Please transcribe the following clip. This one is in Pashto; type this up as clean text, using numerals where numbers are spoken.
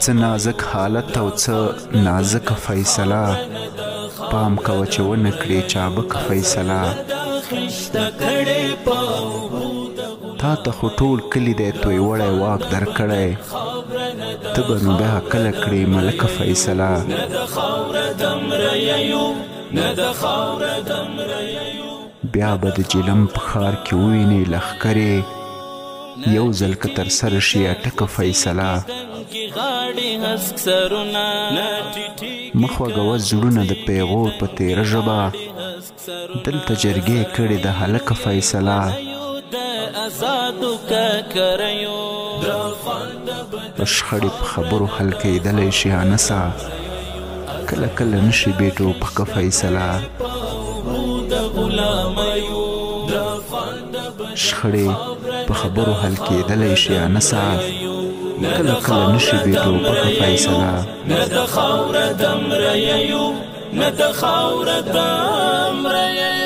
څه نازک حالت او څه نازک فیصله پام کوه چې ونه کړې چابک فیصله تا ته خو ټول کلي دی توی وړی واک درکړی ته به نو بیا کله کړې ملکه فیصله بیا به د جلم په ښار کې ووینې لښکرې یو ځل که تر سره شي اټکه فیصله مه خوږوه زړونه د پیغور په تیره ژبه دلته جرګې کړې د هلکه فیصله په شخړې په خبرو حل کېدلی شي انسه کله کله نشي بې ټوپکه فیصله شخړې په خبرو حل کېدلی شي انسه کله کله نشي بې ټوپکه فیصله نه د خاوره د مرییو نه د خاوره د مرییو